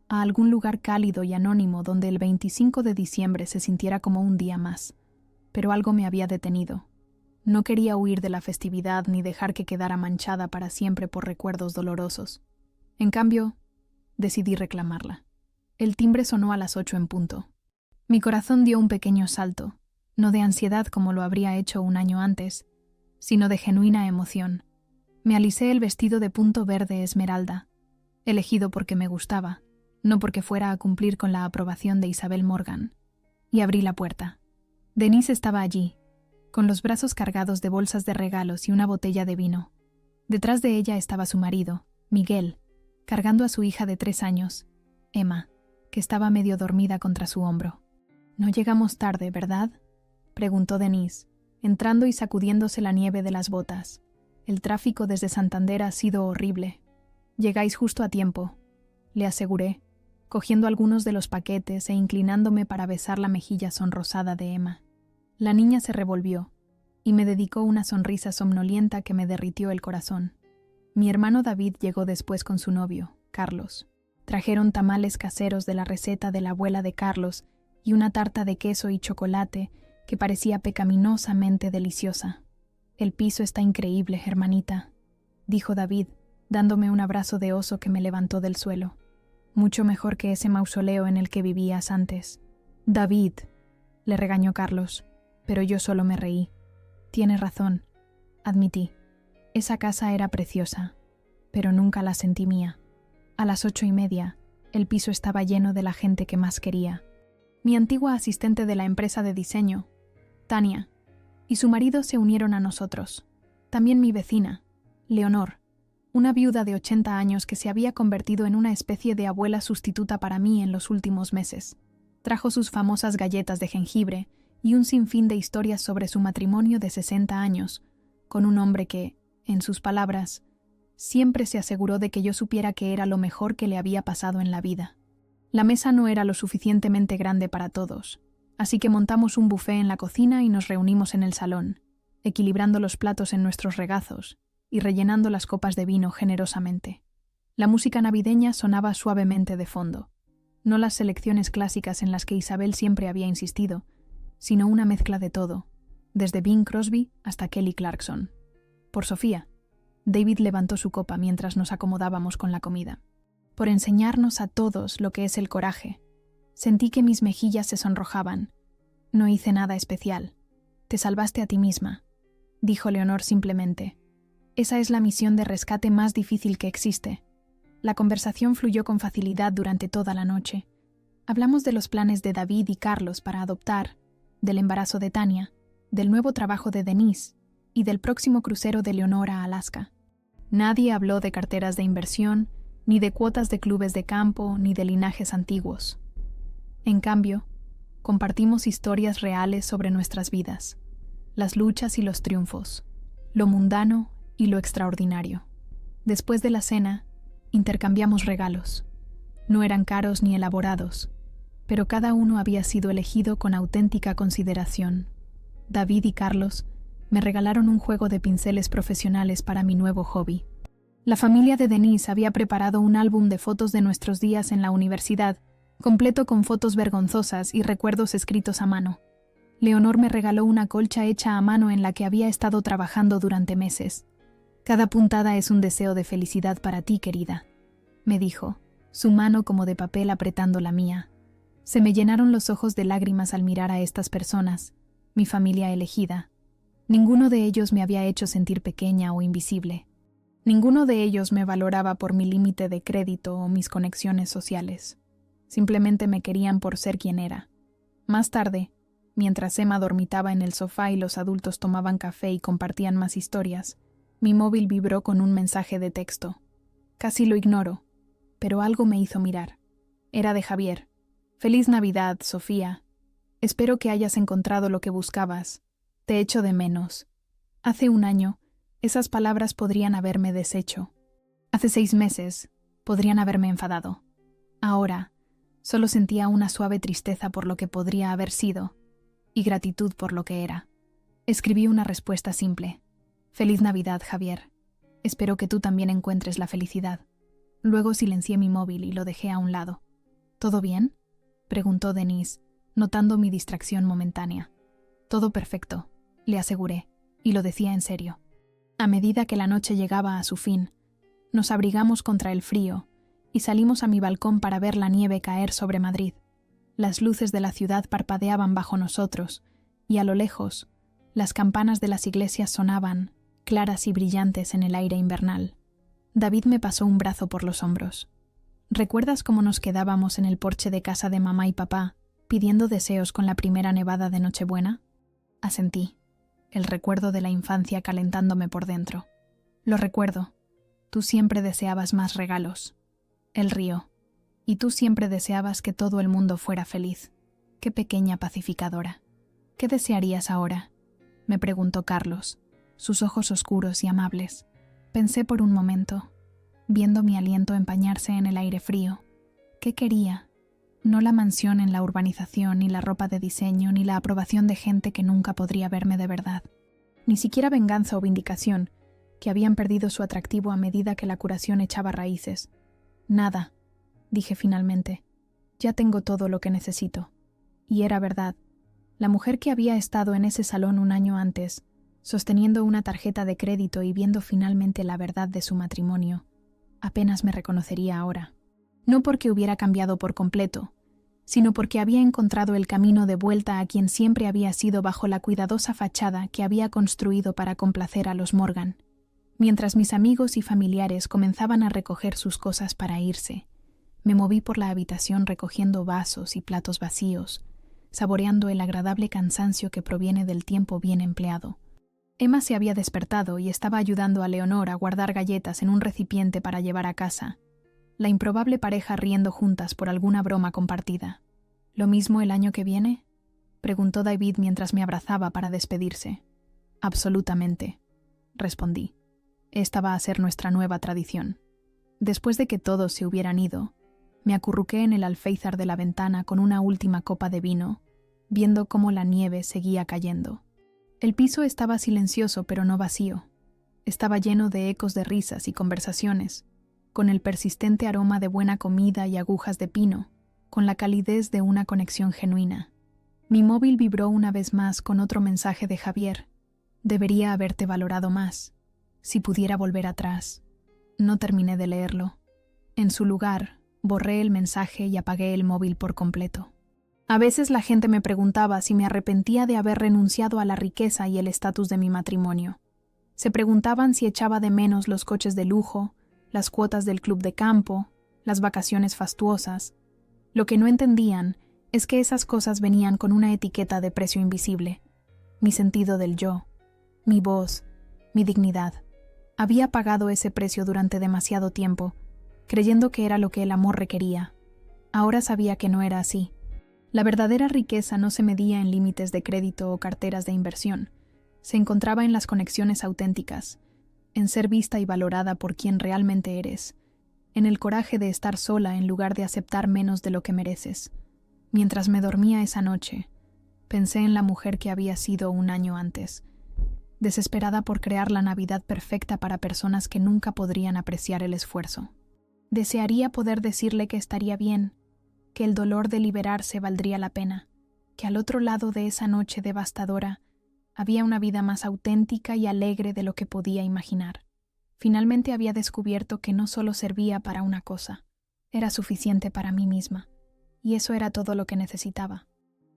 a algún lugar cálido y anónimo donde el 25 de diciembre se sintiera como un día más. Pero algo me había detenido. No quería huir de la festividad ni dejar que quedara manchada para siempre por recuerdos dolorosos. En cambio, decidí reclamarla. El timbre sonó a las 8 en punto. Mi corazón dio un pequeño salto, no de ansiedad como lo habría hecho un año antes, sino de genuina emoción. Me alisé el vestido de punto verde esmeralda, elegido porque me gustaba, no porque fuera a cumplir con la aprobación de Isabel Morgan, y abrí la puerta. Denise estaba allí, con los brazos cargados de bolsas de regalos y una botella de vino. Detrás de ella estaba su marido, Miguel, cargando a su hija de 3 años, Emma, que estaba medio dormida contra su hombro. «No llegamos tarde, ¿verdad?», preguntó Denise, entrando y sacudiéndose la nieve de las botas. «El tráfico desde Santander ha sido horrible». «Llegáis justo a tiempo», le aseguré, cogiendo algunos de los paquetes e inclinándome para besar la mejilla sonrosada de Emma. La niña se revolvió y me dedicó una sonrisa somnolienta que me derritió el corazón. Mi hermano David llegó después con su novio, Carlos. Trajeron tamales caseros de la receta de la abuela de Carlos y una tarta de queso y chocolate que parecía pecaminosamente deliciosa. «El piso está increíble, hermanita», dijo David, dándome un abrazo de oso que me levantó del suelo. «Mucho mejor que ese mausoleo en el que vivías antes». «David», le regañó Carlos, pero yo solo me reí. «Tienes razón», admití. Esa casa era preciosa, pero nunca la sentí mía. A las 8:30, el piso estaba lleno de la gente que más quería. Mi antigua asistente de la empresa de diseño, Tania, y su marido se unieron a nosotros. También mi vecina, Leonor, una viuda de 80 años que se había convertido en una especie de abuela sustituta para mí en los últimos meses. Trajo sus famosas galletas de jengibre y un sinfín de historias sobre su matrimonio de 60 años, con un hombre que, en sus palabras, siempre se aseguró de que yo supiera que era lo mejor que le había pasado en la vida. La mesa no era lo suficientemente grande para todos, así que montamos un buffet en la cocina y nos reunimos en el salón, equilibrando los platos en nuestros regazos y rellenando las copas de vino generosamente. La música navideña sonaba suavemente de fondo, no las selecciones clásicas en las que Isabel siempre había insistido, sino una mezcla de todo, desde Bing Crosby hasta Kelly Clarkson. Por Sofía, David levantó su copa mientras nos acomodábamos con la comida. Por enseñarnos a todos lo que es el coraje. Sentí que mis mejillas se sonrojaban. No hice nada especial. Te salvaste a ti misma, dijo Leonor simplemente. Esa es la misión de rescate más difícil que existe. La conversación fluyó con facilidad durante toda la noche. Hablamos de los planes de David y Carlos para adoptar, del embarazo de Tania, del nuevo trabajo de Denise y del próximo crucero de Leonor a Alaska. Nadie habló de carteras de inversión, ni de cuotas de clubes de campo, ni de linajes antiguos. En cambio, compartimos historias reales sobre nuestras vidas, las luchas y los triunfos, lo mundano y lo extraordinario. Después de la cena, intercambiamos regalos. No eran caros ni elaborados, pero cada uno había sido elegido con auténtica consideración. David y Carlos me regalaron un juego de pinceles profesionales para mi nuevo hobby. La familia de Denise había preparado un álbum de fotos de nuestros días en la universidad, completo con fotos vergonzosas y recuerdos escritos a mano. Leonor me regaló una colcha hecha a mano en la que había estado trabajando durante meses. Cada puntada es un deseo de felicidad para ti, querida, me dijo, su mano como de papel apretando la mía. Se me llenaron los ojos de lágrimas al mirar a estas personas, mi familia elegida. Ninguno de ellos me había hecho sentir pequeña o invisible. Ninguno de ellos me valoraba por mi límite de crédito o mis conexiones sociales. Simplemente me querían por ser quien era. Más tarde, mientras Emma dormitaba en el sofá y los adultos tomaban café y compartían más historias, mi móvil vibró con un mensaje de texto. Casi lo ignoro, pero algo me hizo mirar. Era de Javier. Feliz Navidad, Sofía. Espero que hayas encontrado lo que buscabas. Te echo de menos. Hace un año, esas palabras podrían haberme deshecho. Hace 6 meses, podrían haberme enfadado. Ahora, solo sentía una suave tristeza por lo que podría haber sido y gratitud por lo que era. Escribí una respuesta simple. Feliz Navidad, Javier. Espero que tú también encuentres la felicidad. Luego silencié mi móvil y lo dejé a un lado. ¿Todo bien?, preguntó Denise, notando mi distracción momentánea. Todo perfecto, le aseguré, y lo decía en serio. A medida que la noche llegaba a su fin, nos abrigamos contra el frío y salimos a mi balcón para ver la nieve caer sobre Madrid. Las luces de la ciudad parpadeaban bajo nosotros y a lo lejos, las campanas de las iglesias sonaban, claras y brillantes en el aire invernal. David me pasó un brazo por los hombros. ¿Recuerdas cómo nos quedábamos en el porche de casa de mamá y papá, pidiendo deseos con la primera nevada de Nochebuena? Asentí, el recuerdo de la infancia calentándome por dentro. Lo recuerdo. Tú siempre deseabas más regalos. Él rió. Y tú siempre deseabas que todo el mundo fuera feliz. Qué pequeña pacificadora. ¿Qué desearías ahora?, me preguntó Carlos, sus ojos oscuros y amables. Pensé por un momento, viendo mi aliento empañarse en el aire frío. ¿Qué quería? No la mansión en la urbanización, ni la ropa de diseño, ni la aprobación de gente que nunca podría verme de verdad. Ni siquiera venganza o vindicación, que habían perdido su atractivo a medida que la curación echaba raíces. Nada, dije finalmente. Ya tengo todo lo que necesito. Y era verdad. La mujer que había estado en ese salón un año antes, sosteniendo una tarjeta de crédito y viendo finalmente la verdad de su matrimonio, apenas me reconocería ahora. No porque hubiera cambiado por completo, sino porque había encontrado el camino de vuelta a quien siempre había sido bajo la cuidadosa fachada que había construido para complacer a los Morgan. Mientras mis amigos y familiares comenzaban a recoger sus cosas para irse, me moví por la habitación recogiendo vasos y platos vacíos, saboreando el agradable cansancio que proviene del tiempo bien empleado. Emma se había despertado y estaba ayudando a Leonor a guardar galletas en un recipiente para llevar a casa, la improbable pareja riendo juntas por alguna broma compartida. ¿Lo mismo el año que viene?, preguntó David mientras me abrazaba para despedirse. Absolutamente, respondí. Esta va a ser nuestra nueva tradición. Después de que todos se hubieran ido, me acurruqué en el alféizar de la ventana con una última copa de vino, viendo cómo la nieve seguía cayendo. El piso estaba silencioso pero no vacío. Estaba lleno de ecos de risas y conversaciones, con el persistente aroma de buena comida y agujas de pino, con la calidez de una conexión genuina. Mi móvil vibró una vez más con otro mensaje de Javier. Debería haberte valorado más. Si pudiera volver atrás. No terminé de leerlo. En su lugar, borré el mensaje y apagué el móvil por completo. A veces la gente me preguntaba si me arrepentía de haber renunciado a la riqueza y el estatus de mi matrimonio. Se preguntaban si echaba de menos los coches de lujo, las cuotas del club de campo, las vacaciones fastuosas. Lo que no entendían es que esas cosas venían con una etiqueta de precio invisible. Mi sentido del yo, mi voz, mi dignidad. Había pagado ese precio durante demasiado tiempo, creyendo que era lo que el amor requería. Ahora sabía que no era así. La verdadera riqueza no se medía en límites de crédito o carteras de inversión. Se encontraba en las conexiones auténticas, en ser vista y valorada por quien realmente eres, en el coraje de estar sola en lugar de aceptar menos de lo que mereces. Mientras me dormía esa noche, pensé en la mujer que había sido un año antes, desesperada por crear la Navidad perfecta para personas que nunca podrían apreciar el esfuerzo. Desearía poder decirle que estaría bien, que el dolor de liberarse valdría la pena, que al otro lado de esa noche devastadora había una vida más auténtica y alegre de lo que podía imaginar. Finalmente había descubierto que no solo servía para una cosa, era suficiente para mí misma, y eso era todo lo que necesitaba.